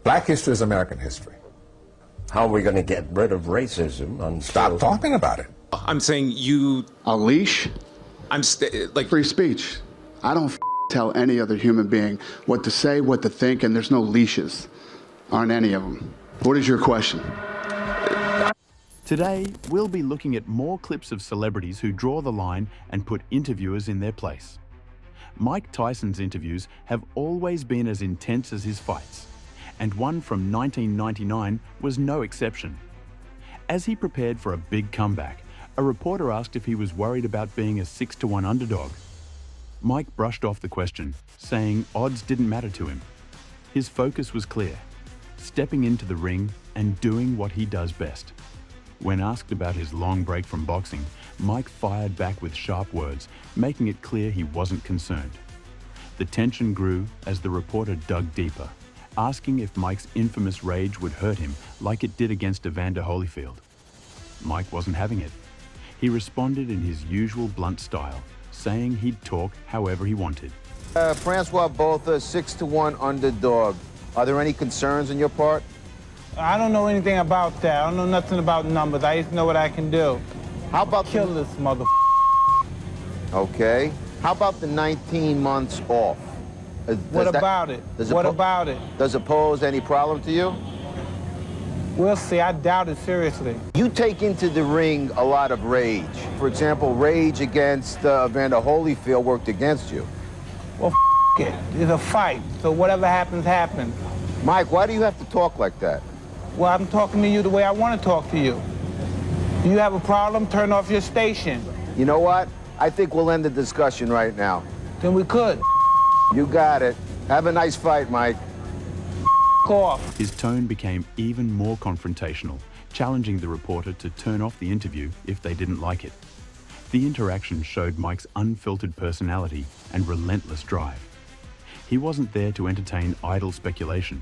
Black history is American history. How are we going to get rid of racism? Stop talking about it. I'm saying you... A leash? like... Free speech. I don't tell any other human being what to say, what to think, and there's no leashes on any of them. What is your question? Today, we'll be looking at more clips of celebrities who draw the line and put interviewers in their place. Mike Tyson's interviews have always been as intense as his fights, and one from 1999 was no exception. As he prepared for a big comeback, a reporter asked if he was worried about being a 6-to-1 underdog. Mike brushed off the question, saying odds didn't matter to him. His focus was clear, stepping into the ring and doing what he does best. When asked about his long break from boxing, Mike fired back with sharp words, making it clear he wasn't concerned. The tension grew as the reporter dug deeper, asking if Mike's infamous rage would hurt him like it did against Evander Holyfield. Mike wasn't having it. He responded in his usual blunt style, saying he'd talk however he wanted. Francois Botha, 6-to-1 underdog. Are there any concerns on your part? I don't know anything about that. I don't know nothing about numbers. I just know what I can do. How about kill this mother? Okay. How about the 19 months off? What about it? What about it? Does it pose any problem to you? We'll see. I doubt it seriously. You take into the ring a lot of rage. For example, rage against Evander Holyfield worked against you. Well, it. It's a fight. So whatever happens, happens. Mike, why do you have to talk like that? Well, I'm talking to you the way I want to talk to you. Do you have a problem? Turn off your station. You know what? I think we'll end the discussion right now. Then we could. You got it. Have a nice fight, Mike. Off. His tone became even more confrontational, challenging the reporter to turn off the interview if they didn't like it. The interaction showed Mike's unfiltered personality and relentless drive. He wasn't there to entertain idle speculation.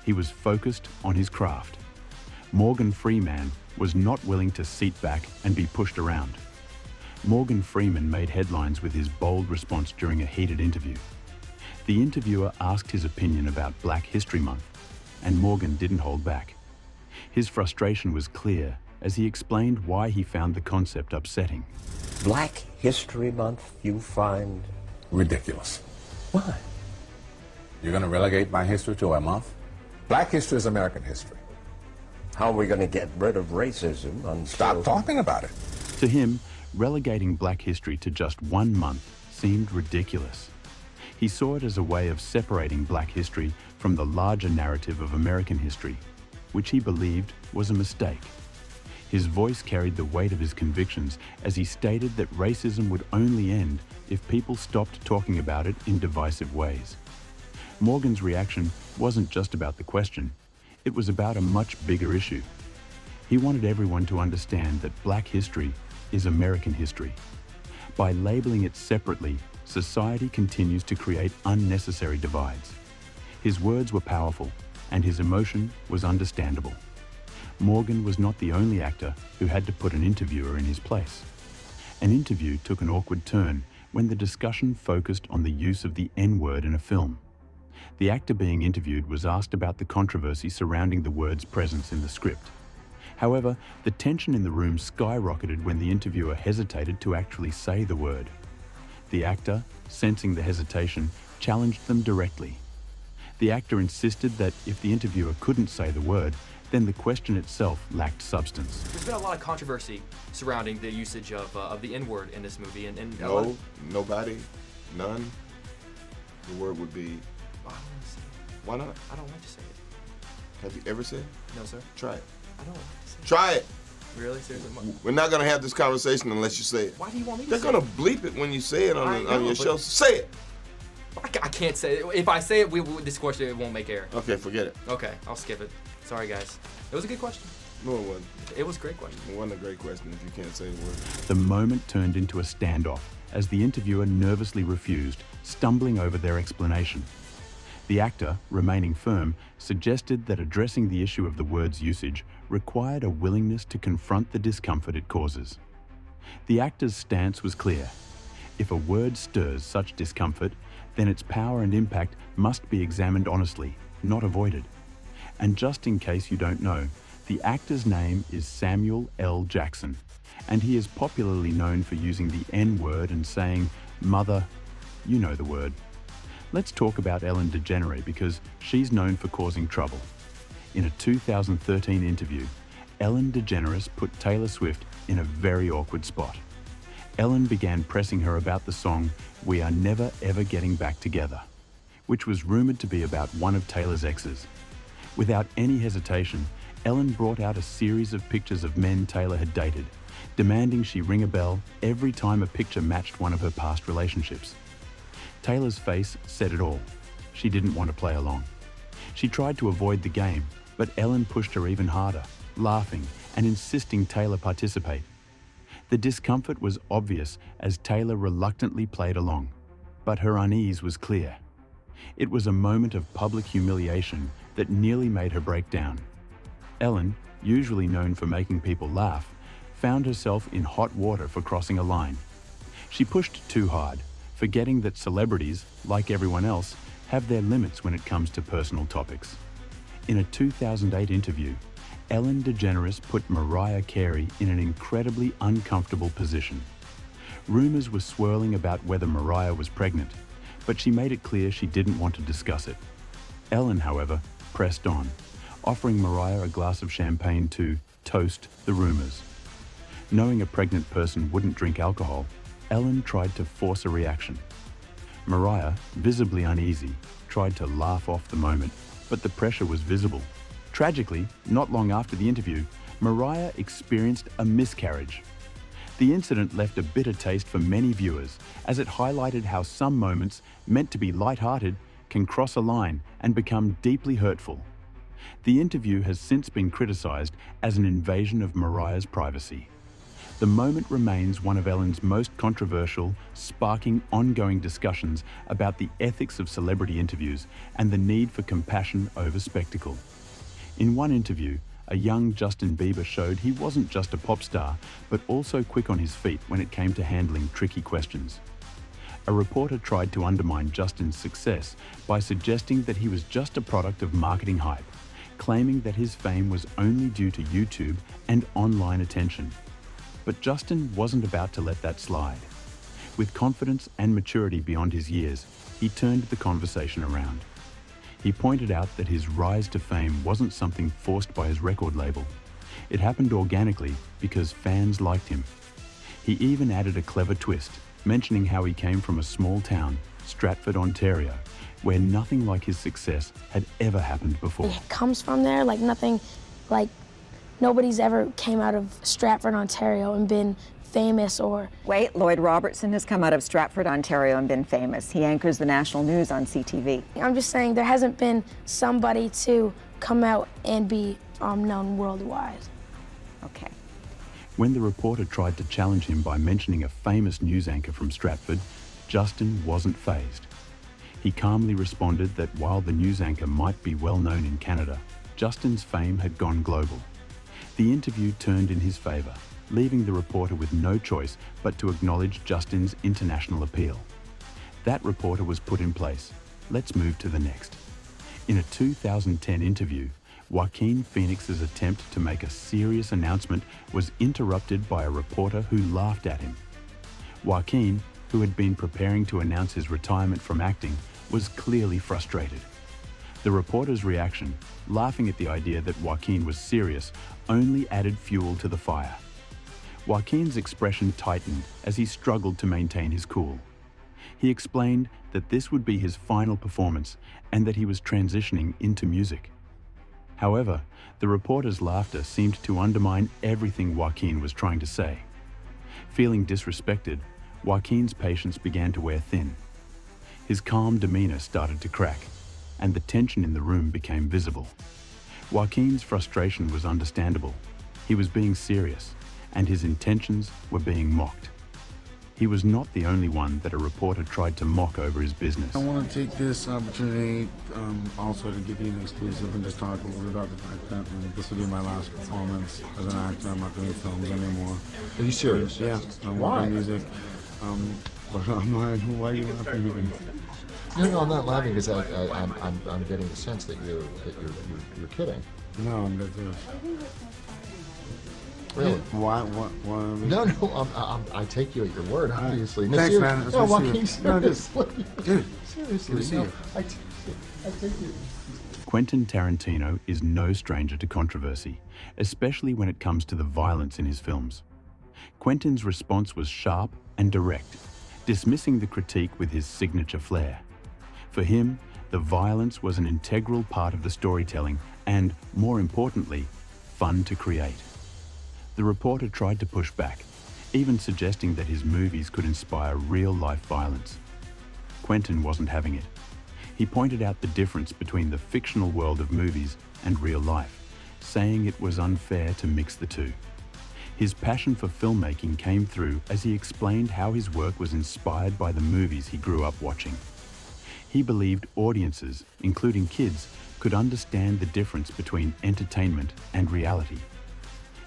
He was focused on his craft. Morgan Freeman was not willing to seat back and be pushed around. Morgan Freeman made headlines with his bold response during a heated interview. The interviewer asked his opinion about Black History Month, and Morgan didn't hold back. His frustration was clear as he explained why he found the concept upsetting. Black History Month, you find Ridiculous. why? You're going to relegate my history to a month? Black history is American history. How are we going to get rid of racism? Stop talking about it. To him, relegating Black history to just 1 month seemed ridiculous. He saw it as a way of separating Black history from the larger narrative of American history, which he believed was a mistake. His voice carried the weight of his convictions as he stated that racism would only end if people stopped talking about it in divisive ways. Morgan's reaction wasn't just about the question, it was about a much bigger issue. He wanted everyone to understand that Black history is American history. By labeling it separately, society continues to create unnecessary divides. His words were powerful, and his emotion was understandable. Morgan was not the only actor who had to put an interviewer in his place. An interview took an awkward turn when the discussion focused on the use of the N-word in a film. The actor being interviewed was asked about the controversy surrounding the word's presence in the script. However, the tension in the room skyrocketed when the interviewer hesitated to actually say the word. The actor, sensing the hesitation, challenged them directly. The actor insisted that if the interviewer couldn't say the word, then the question itself lacked substance. There's been a lot of controversy surrounding the usage of the N-word in this movie, and no, nobody, none. The word would be. I don't want to say it. Why not? I don't like to say it. Have you ever said? No, sir. Try it. I don't like to say it. Try it. Really? Seriously? We're not gonna have this conversation unless you say it. Why do you want me to They're say gonna bleep it when you say it on your show. Say it. I can't say it. If I say it, this question it won't make air. Okay, forget it. Okay, I'll skip it. Sorry, guys. It was a good question. No, it wasn't. It was a great question. It wasn't a great question if you can't say the word. The moment turned into a standoff as the interviewer nervously refused, stumbling over their explanation. The actor, remaining firm, suggested that addressing the issue of the word's usage required a willingness to confront the discomfort it causes. The actor's stance was clear. If a word stirs such discomfort, then its power and impact must be examined honestly, not avoided. And just in case you don't know, the actor's name is Samuel L. Jackson, and he is popularly known for using the N-word and saying, "Mother," you know the word. Let's talk about Ellen DeGeneres because she's known for causing trouble. In a 2013 interview, Ellen DeGeneres put Taylor Swift in a very awkward spot. Ellen began pressing her about the song "We Are Never Ever Getting Back Together," which was rumored to be about one of Taylor's exes. Without any hesitation, Ellen brought out a series of pictures of men Taylor had dated, demanding she ring a bell every time a picture matched one of her past relationships. Taylor's face said it all. She didn't want to play along. She tried to avoid the game, but Ellen pushed her even harder, laughing and insisting Taylor participate. The discomfort was obvious as Taylor reluctantly played along, but her unease was clear. It was a moment of public humiliation that nearly made her break down. Ellen, usually known for making people laugh, found herself in hot water for crossing a line. She pushed too hard, forgetting that celebrities, like everyone else, have their limits when it comes to personal topics. In a 2008 interview, Ellen DeGeneres put Mariah Carey in an incredibly uncomfortable position. Rumors were swirling about whether Mariah was pregnant, but she made it clear she didn't want to discuss it. Ellen, however, pressed on, offering Mariah a glass of champagne to toast the rumors. Knowing a pregnant person wouldn't drink alcohol, Ellen tried to force a reaction. Mariah, visibly uneasy, tried to laugh off the moment, but the pressure was visible. Tragically, not long after the interview, Mariah experienced a miscarriage. The incident left a bitter taste for many viewers, as it highlighted how some moments, meant to be light-hearted, can cross a line and become deeply hurtful. The interview has since been criticized as an invasion of Mariah's privacy. The moment remains one of Ellen's most controversial, sparking ongoing discussions about the ethics of celebrity interviews and the need for compassion over spectacle. In one interview, a young Justin Bieber showed he wasn't just a pop star, but also quick on his feet when it came to handling tricky questions. A reporter tried to undermine Justin's success by suggesting that he was just a product of marketing hype, claiming that his fame was only due to YouTube and online attention. But Justin wasn't about to let that slide. With confidence and maturity beyond his years, he turned the conversation around. He pointed out that his rise to fame wasn't something forced by his record label. It happened organically because fans liked him. He even added a clever twist, mentioning how he came from a small town, Stratford, Ontario, where nothing like his success had ever happened before. It comes from there, like nothing, like nobody's ever came out of Stratford, Ontario and been famous or... Wait, Lloyd Robertson has come out of Stratford, Ontario and been famous. He anchors the national news on CTV. I'm just saying there hasn't been somebody to come out and be known worldwide. Okay. When the reporter tried to challenge him by mentioning a famous news anchor from Stratford, Justin wasn't fazed. He calmly responded that while the news anchor might be well known in Canada, Justin's fame had gone global. The interview turned in his favor, leaving the reporter with no choice but to acknowledge Justin's international appeal. That reporter was put in place. Let's move to the next. In a 2010 interview, Joaquin Phoenix's attempt to make a serious announcement was interrupted by a reporter who laughed at him. Joaquin, who had been preparing to announce his retirement from acting, was clearly frustrated. The reporter's reaction, laughing at the idea that Joaquin was serious, only added fuel to the fire. Joaquin's expression tightened as he struggled to maintain his cool. He explained that this would be his final performance and that he was transitioning into music. However, the reporter's laughter seemed to undermine everything Joaquin was trying to say. Feeling disrespected, Joaquin's patience began to wear thin. His calm demeanor started to crack, and the tension in the room became visible. Joaquin's frustration was understandable. He was being serious, and his intentions were being mocked. He was not the only one that a reporter tried to mock over his business. I want to take this opportunity also to give you an exclusive and just talk a little bit about the fact that this will be my last performance as an actor. I'm not doing films anymore. Are you serious? Yeah. I'm Why? working music. But I'm like, why are you laughing at me? No, I'm not laughing because I'm getting the sense that you're kidding. No, I'm dead serious. Really? Why? No, I take you at your word, obviously. No, Thanks, man. No, Joaquin, No, seriously. dude. Seriously, Good to see no. you. I take you. Quentin Tarantino is no stranger to controversy, especially when it comes to the violence in his films. Quentin's response was sharp and direct, dismissing the critique with his signature flair. For him, the violence was an integral part of the storytelling and, more importantly, fun to create. The reporter tried to push back, even suggesting that his movies could inspire real-life violence. Quentin wasn't having it. He pointed out the difference between the fictional world of movies and real life, saying it was unfair to mix the two. His passion for filmmaking came through as he explained how his work was inspired by the movies he grew up watching. He believed audiences, including kids, could understand the difference between entertainment and reality.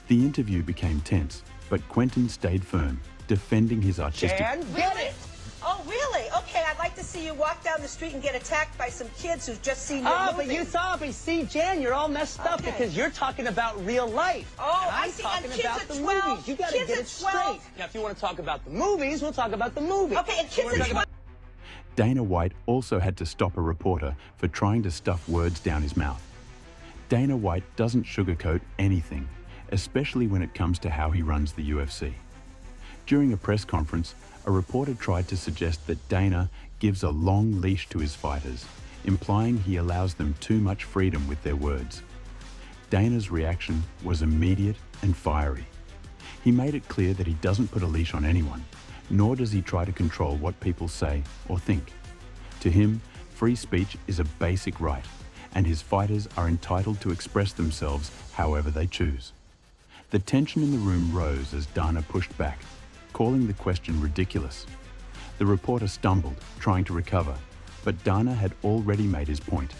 The interview became tense, but Quentin stayed firm, defending his artistic... Jan, get it! Oh, really? Okay, I'd like to see you walk down the street and get attacked by some kids who've just seen your movie. But you saw me. See, Jan, you're all messed up because you're talking about real life. Oh, and I'm I see. talking And kids about at the 12, movies. You got to kids get at it 12. straight. Now, if you want to talk about the movies, we'll talk about the movies. Okay, and kids at 12. Dana White also had to stop a reporter for trying to stuff words down his mouth. Dana White doesn't sugarcoat anything, especially when it comes to how he runs the UFC. During a press conference, a reporter tried to suggest that Dana gives a long leash to his fighters, implying he allows them too much freedom with their words. Dana's reaction was immediate and fiery. He made it clear that he doesn't put a leash on anyone, nor does he try to control what people say or think. To him, free speech is a basic right, and his fighters are entitled to express themselves however they choose. The tension in the room rose as Dana pushed back, calling the question ridiculous. The reporter stumbled, trying to recover, but Dana had already made his point.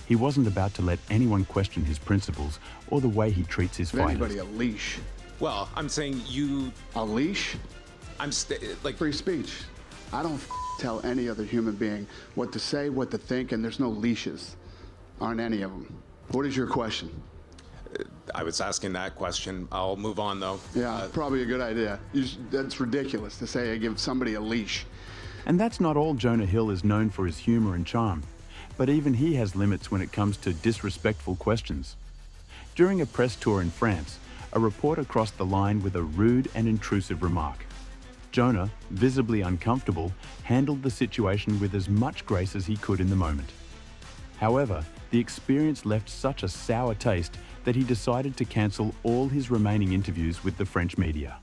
He wasn't about to let anyone question his principles or the way he treats his fighters. Anybody a leash? Well, I'm saying you... A leash? like... Free speech. I don't tell any other human being what to say, what to think, and there's no leashes on any of them. What is your question? I was asking that question. I'll move on, though. Yeah, probably a good idea. That's ridiculous to say I give somebody a leash. And that's not all Jonah Hill is known for his humor and charm, but even he has limits when it comes to disrespectful questions. During a press tour in France, a reporter crossed the line with a rude and intrusive remark. Jonah, visibly uncomfortable, handled the situation with as much grace as he could in the moment. However, the experience left such a sour taste that he decided to cancel all his remaining interviews with the French media.